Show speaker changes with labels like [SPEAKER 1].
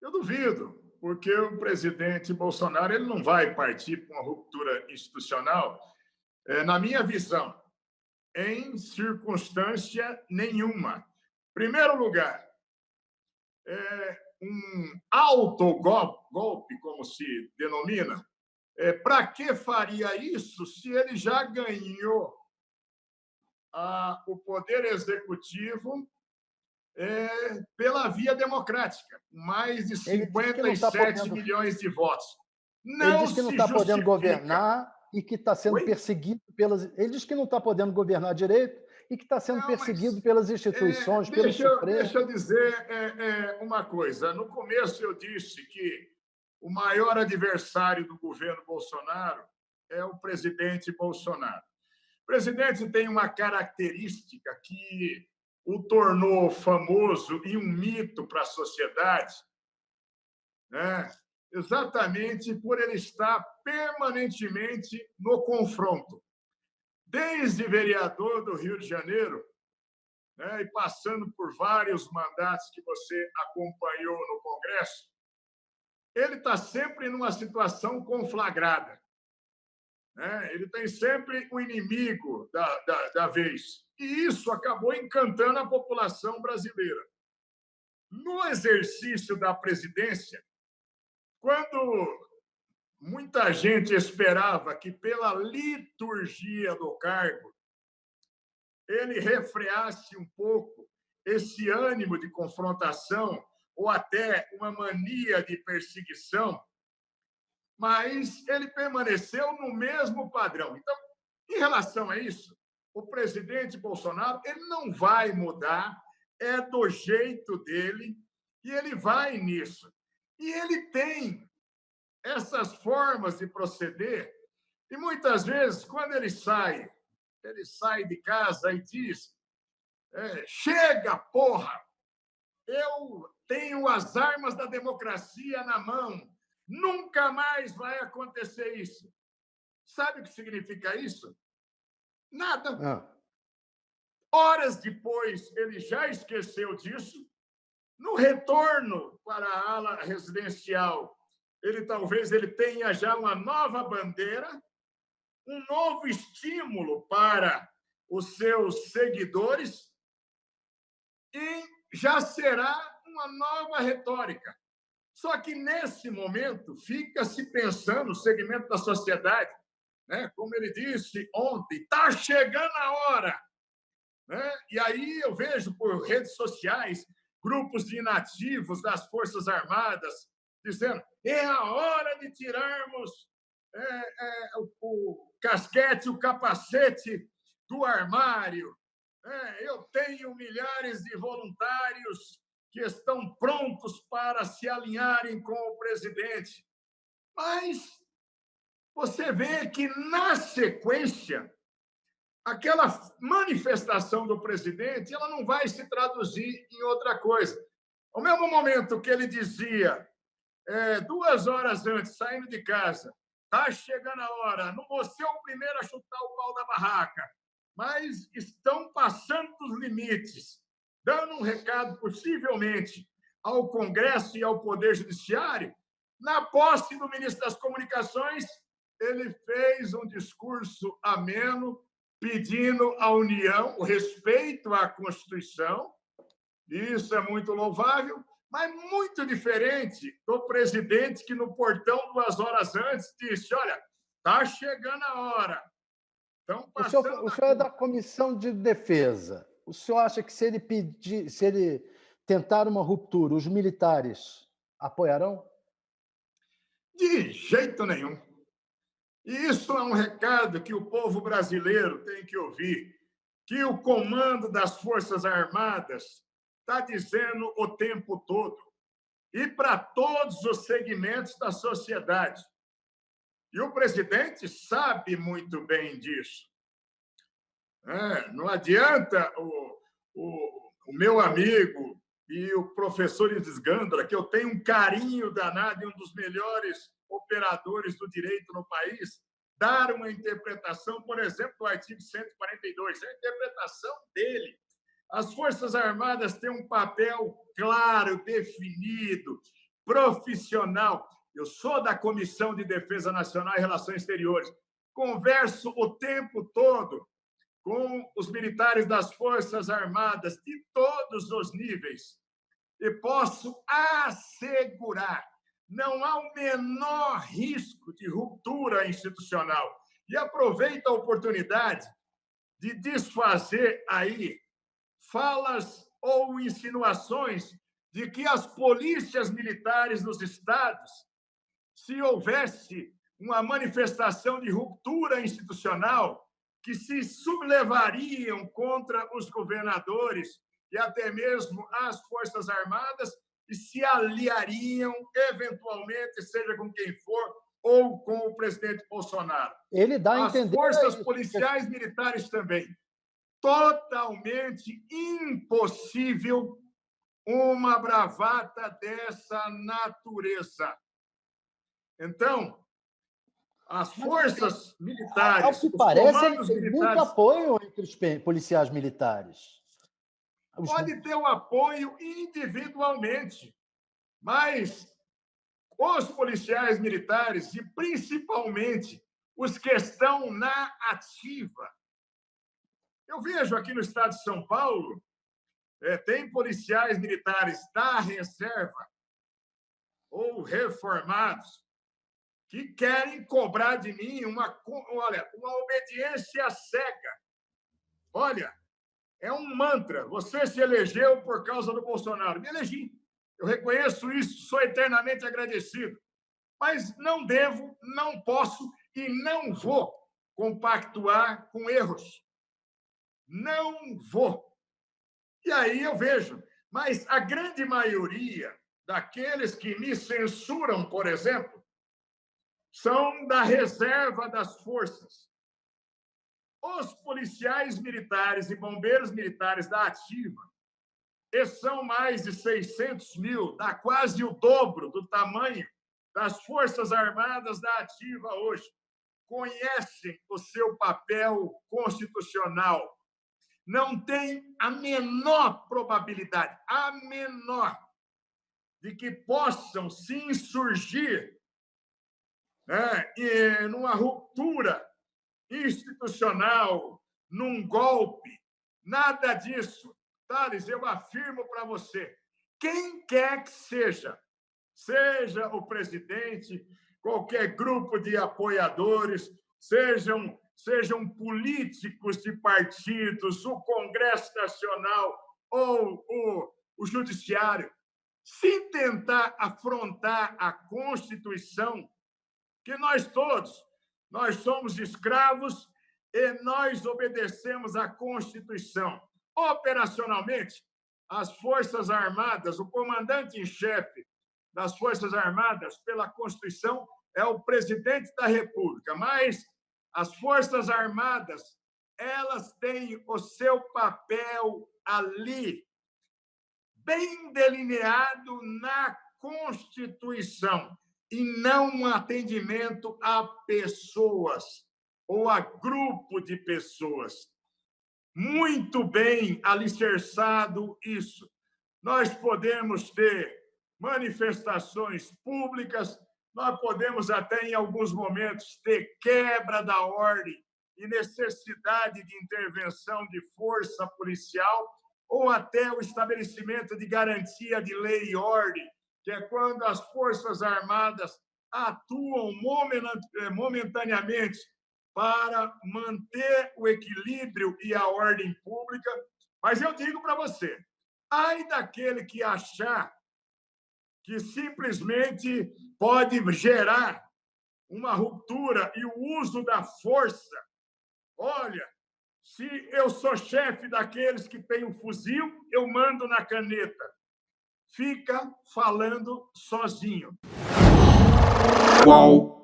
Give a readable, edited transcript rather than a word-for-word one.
[SPEAKER 1] Eu duvido, porque o presidente Bolsonaro ele não vai partir para uma ruptura institucional, na minha visão, em circunstância nenhuma. Primeiro lugar, um autogolpe, como se denomina, para que faria isso se ele já ganhou o poder executivo pela via democrática, mais de
[SPEAKER 2] Ele diz que não está
[SPEAKER 1] 57
[SPEAKER 2] podendo,
[SPEAKER 1] milhões de votos?
[SPEAKER 2] ele
[SPEAKER 1] Não
[SPEAKER 2] diz que não
[SPEAKER 1] se
[SPEAKER 2] está podendo
[SPEAKER 1] justifica.
[SPEAKER 2] governar e que está sendo
[SPEAKER 1] Oi?
[SPEAKER 2] perseguido pelas. Ele diz que não está podendo governar direito e que está sendo
[SPEAKER 1] Não,
[SPEAKER 2] perseguido
[SPEAKER 1] mas
[SPEAKER 2] pelas instituições, pelo
[SPEAKER 1] deixa
[SPEAKER 2] Supremo.
[SPEAKER 1] eu dizer uma coisa. No começo eu disse que o maior adversário do governo Bolsonaro é o presidente Bolsonaro. O presidente tem uma característica que o tornou famoso e um mito para a sociedade, né? Exatamente por ele estar permanentemente no confronto. Desde vereador do Rio de Janeiro, né, e passando por vários mandatos que você acompanhou no Congresso, ele está sempre numa situação conflagrada. Né? Ele tem sempre o inimigo da vez. E isso acabou encantando a população brasileira. No exercício da presidência, quando muita gente esperava que, pela liturgia do cargo, ele refreasse um pouco esse ânimo de confrontação ou até uma mania de perseguição, mas ele permaneceu no mesmo padrão. Então, em relação a isso, o presidente Bolsonaro ele não vai mudar, é do jeito dele e ele vai nisso. E ele tem essas formas de proceder e muitas vezes, quando ele sai de casa e diz: chega, porra! Eu tenho as armas da democracia na mão. Nunca mais vai acontecer isso. Sabe o que significa isso? Nada.
[SPEAKER 2] Ah,
[SPEAKER 1] Horas depois, ele já esqueceu disso. No retorno para a ala residencial, ele tenha já uma nova bandeira, um novo estímulo para os seus seguidores e já será uma nova retórica. Só que, nesse momento, fica se pensando, o segmento da sociedade, né, como ele disse ontem, está chegando a hora. Né? E aí eu vejo por redes sociais grupos de inativos das Forças Armadas dizendo é a hora de tirarmos o casquete, o capacete do armário. Eu tenho milhares de voluntários que estão prontos para se alinharem com o presidente. Mas você vê que, na sequência, aquela manifestação do presidente ela não vai se traduzir em outra coisa. Ao mesmo momento que ele dizia, 2 horas antes, saindo de casa, está chegando a hora, não vou ser o primeiro a chutar o pau da barraca, mas estão passando dos limites, dando um recado, possivelmente, ao Congresso e ao Poder Judiciário. Na posse do ministro das Comunicações, ele fez um discurso ameno, pedindo à União o respeito à Constituição, isso é muito louvável, mas muito diferente do presidente que, no portão, 2 horas antes, disse: olha, está chegando a hora, estão passando
[SPEAKER 2] o
[SPEAKER 1] da
[SPEAKER 2] senhor é da
[SPEAKER 1] conta.
[SPEAKER 2] Comissão de Defesa. O senhor acha que se ele tentar uma ruptura, os militares apoiarão?
[SPEAKER 1] De jeito nenhum. E isso é um recado que o povo brasileiro tem que ouvir, que o comando das Forças Armadas está dizendo o tempo todo, e para todos os segmentos da sociedade. E o presidente sabe muito bem disso. Não adianta o meu amigo e o professor Esgândara, que eu tenho um carinho danado e um dos melhores operadores do direito no país, dar uma interpretação, por exemplo, do artigo 142. É a interpretação dele. As Forças Armadas têm um papel claro, definido, profissional. Eu sou da Comissão de Defesa Nacional e Relações Exteriores. Converso o tempo todo com os militares das Forças Armadas de todos os níveis e posso assegurar, não há o menor risco de ruptura institucional. E aproveito a oportunidade de desfazer aí falas ou insinuações de que as polícias militares nos estados, se houvesse uma manifestação de ruptura institucional, que se sublevariam contra os governadores e até mesmo as Forças Armadas e se aliariam, eventualmente, seja com quem for, ou com o presidente Bolsonaro.
[SPEAKER 2] Ele dá a
[SPEAKER 1] As
[SPEAKER 2] entender
[SPEAKER 1] forças
[SPEAKER 2] isso.
[SPEAKER 1] policiais militares também. Totalmente impossível uma bravata dessa natureza. Então, as forças militares,
[SPEAKER 2] ao que
[SPEAKER 1] os
[SPEAKER 2] parece, ele
[SPEAKER 1] comandos
[SPEAKER 2] tem muito
[SPEAKER 1] militares,
[SPEAKER 2] apoio entre os policiais militares.
[SPEAKER 1] pode ter o apoio individualmente, mas os policiais militares, e principalmente os que estão na ativa. Eu vejo aqui no estado de São Paulo, tem policiais militares da reserva ou reformados que querem cobrar de mim uma obediência cega. Olha, é um mantra. Você se elegeu por causa do Bolsonaro. Me elegi. Eu reconheço isso, sou eternamente agradecido. Mas não devo, não posso e não vou compactuar com erros. Não vou. E aí eu vejo. Mas a grande maioria daqueles que me censuram, por exemplo, são da reserva das forças. Os policiais militares e bombeiros militares da ativa, e são mais de 600 mil, dá quase o dobro do tamanho das Forças Armadas da ativa hoje, conhecem o seu papel constitucional. Não tem a menor probabilidade, a menor, de que possam se insurgir, numa ruptura institucional, num golpe, nada disso. Thales, eu afirmo para você, quem quer que seja o presidente, qualquer grupo de apoiadores, sejam políticos de partidos, o Congresso Nacional ou o Judiciário, se tentar afrontar a Constituição, que nós somos escravos e nós obedecemos à Constituição. Operacionalmente, as Forças Armadas, o comandante em chefe das Forças Armadas, pela Constituição, é o presidente da República, mas as Forças Armadas, elas têm o seu papel ali, bem delineado na Constituição, e não um atendimento a pessoas ou a grupo de pessoas. Muito bem alicerçado isso. Nós podemos ter manifestações públicas, nós podemos até, em alguns momentos, ter quebra da ordem e necessidade de intervenção de força policial, ou até o estabelecimento de garantia de lei e ordem, que é quando as Forças Armadas atuam momentaneamente para manter o equilíbrio e a ordem pública. Mas eu digo para você, ai daquele que achar que simplesmente pode gerar uma ruptura e o uso da força. Olha, se eu sou chefe daqueles que têm o fuzil, eu mando na caneta. Fica falando sozinho.
[SPEAKER 3] Qual?